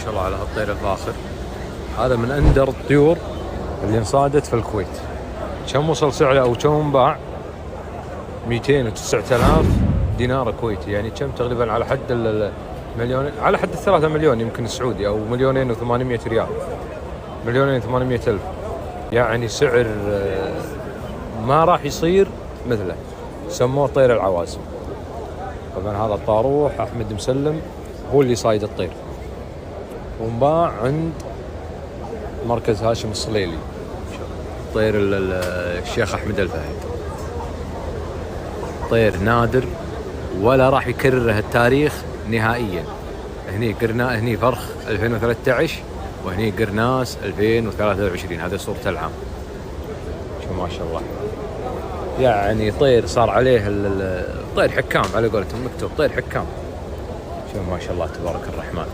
شاء الله على هالطير الفاخر. هذا من أندر الطيور اللي انصادت في الكويت. كم وصل سعره أو كم باع؟ 209,000 دينار كويتي، يعني كم تقريبا على حد المليون، على حد 3 مليون يمكن سعودي، أو 2,800 ريال، 2,800,000. يعني سعر ما راح يصير مثله. سموه طير العوازم. طبعا هذا الطاروح أحمد مسلم هو اللي صايد الطير، وانباع عند مركز هاشم الصليلي. طير الشيخ أحمد الفهد، طير نادر ولا راح يكرره التاريخ نهائيا. هني قرنا، هني فرخ 2013 وهني قرناس 2023. هذه صورة العام. شو ما شاء الله، يعني طير صار عليه طير حكام على قولتهم، مكتوب طير حكام. شو ما شاء الله تبارك الرحمن.